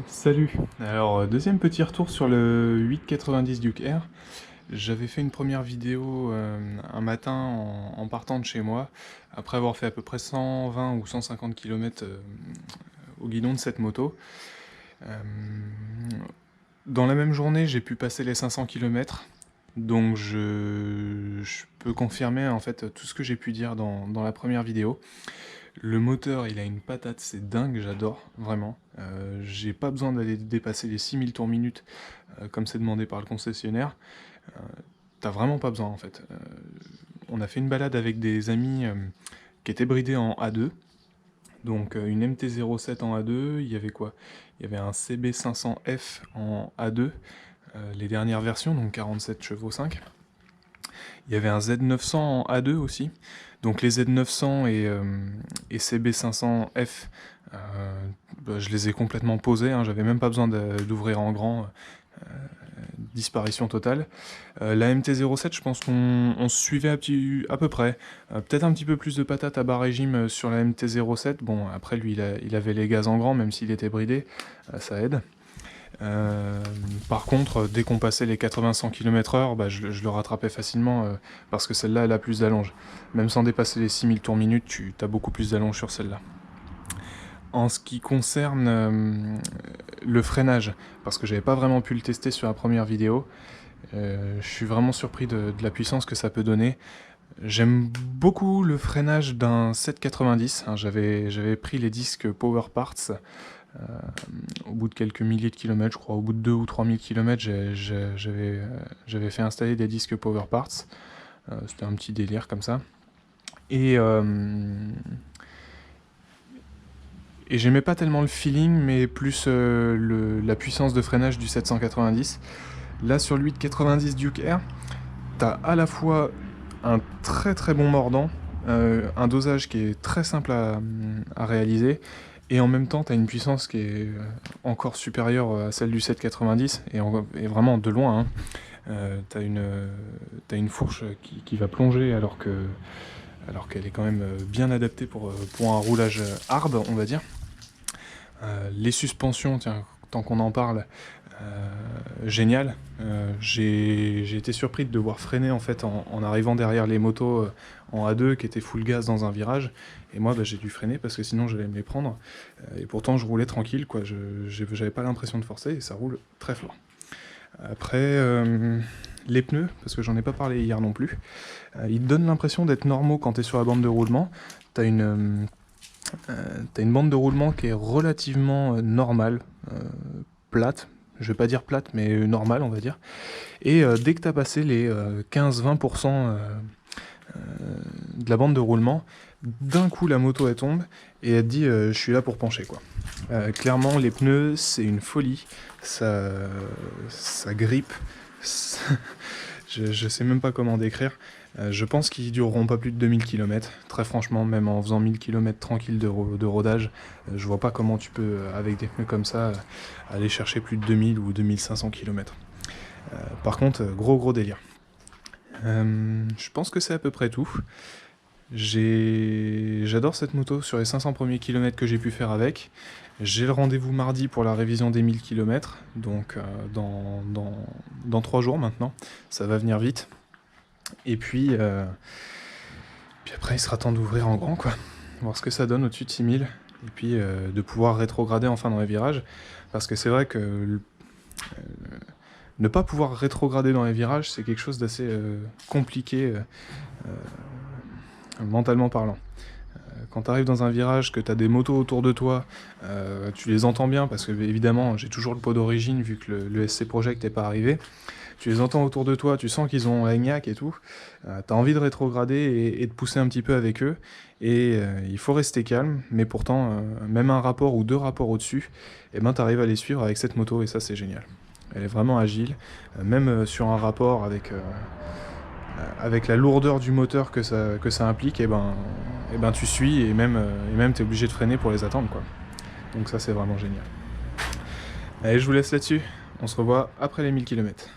Salut. Alors, deuxième petit retour sur le 890 Duke Air. J'avais fait une première vidéo un matin en partant de chez moi, après avoir fait à peu près 120 ou 150 km au guidon de cette moto. Euh, dans la même journée, j'ai pu passer les 500 km, donc je peux confirmer en fait tout ce que j'ai pu dire dans la première vidéo. Le moteur, il a une patate, c'est dingue, j'adore, vraiment. J'ai pas besoin d'aller dépasser les 6000 tours minute, comme c'est demandé par le concessionnaire. Euh, T'as vraiment pas besoin, en fait. On a fait une balade avec des amis qui étaient bridés en A2. Donc une MT-07 en A2, il y avait quoi? Il y avait un CB500F en A2, les dernières versions, donc 47 chevaux 5. Il y avait un Z900 en A2 aussi. Donc les Z900 et CB500F, je les ai complètement posés, hein, j'avais même pas besoin d'ouvrir en grand, disparition totale. La MT-07, je pense qu'on se suivait à peu près. Peut-être un petit peu plus de patates à bas régime sur la MT-07. Bon, après lui, il avait les gaz en grand, même s'il était bridé, ça aide. Par contre, dès qu'on passait les 80-100 km/h, bah, je le rattrapais facilement, parce que celle-là, elle a plus d'allonge. Même sans dépasser les 6000 tours minute, tu as beaucoup plus d'allonge sur celle-là. En ce qui concerne le freinage, parce que j'avais pas vraiment pu le tester sur la première vidéo, je suis vraiment surpris de la puissance que ça peut donner. J'aime beaucoup le freinage d'un 790, hein, j'avais pris les disques Power Parts, euh, au bout de quelques milliers de kilomètres, je crois, au bout de 2 ou 3000 kilomètres, j'avais fait installer des disques Power Parts. C'était un petit délire comme ça. Et, et j'aimais pas tellement le feeling, mais plus la puissance de freinage du 790. Là, sur le 890 Duke Air, t'as à la fois un très très bon mordant, un dosage qui est très simple à réaliser, et en même temps, tu as une puissance qui est encore supérieure à celle du 790, et vraiment de loin. Hein. Tu as une fourche qui va plonger alors qu'elle est quand même bien adaptée pour un roulage hard, on va dire. Les suspensions, tiens, tant qu'on en parle, génial. J'ai été surpris de devoir freiner en fait en arrivant derrière les motos en A2 qui étaient full gaz dans un virage, et moi bah, j'ai dû freiner parce que sinon j'allais me les prendre, et pourtant je roulais tranquille, quoi. J'avais pas l'impression de forcer et ça roule très fort. Après, les pneus, parce que j'en ai pas parlé hier non plus, ils te donnent l'impression d'être normaux quand tu es sur la bande de roulement. T'as une bande de roulement qui est relativement normale, plate, je vais pas dire plate, mais normale, on va dire. Et dès que tu as passé les 15-20% de la bande de roulement, d'un coup la moto elle tombe et elle te dit je suis là pour pencher, quoi. Clairement, les pneus, c'est une folie, ça grippe, je sais même pas comment décrire. Je pense qu'ils dureront pas plus de 2000 km, très franchement, même en faisant 1000 km tranquille de rodage, je vois pas comment tu peux, avec des pneus comme ça, aller chercher plus de 2000 ou 2500 km. Par contre, gros délire. Je pense que c'est à peu près tout. J'adore cette moto sur les 500 premiers kilomètres que j'ai pu faire avec. J'ai le rendez-vous mardi pour la révision des 1000 km, donc dans 3 jours maintenant. Ça va venir vite. Et puis après, il sera temps d'ouvrir en grand, quoi. Voir ce que ça donne au-dessus de 6000. Et puis de pouvoir rétrograder enfin dans les virages. Parce que c'est vrai que ne pas pouvoir rétrograder dans les virages, c'est quelque chose d'assez compliqué mentalement parlant. Quand tu arrives dans un virage, que tu as des motos autour de toi, tu les entends bien, parce que évidemment j'ai toujours le pot d'origine vu que le SC Project n'est pas arrivé. Tu les entends autour de toi, tu sens qu'ils ont un gnac et tout. Tu as envie de rétrograder et de pousser un petit peu avec eux. Et il faut rester calme, mais pourtant, même un rapport ou deux rapports au-dessus, eh ben, tu arrives à les suivre avec cette moto, et ça c'est génial. Elle est vraiment agile, même sur un rapport avec la lourdeur du moteur que ça implique, et ben tu suis, et même tu es obligé de freiner pour les attendre, quoi. Donc ça c'est vraiment génial. Allez, je vous laisse là-dessus, on se revoit après les 1000 km.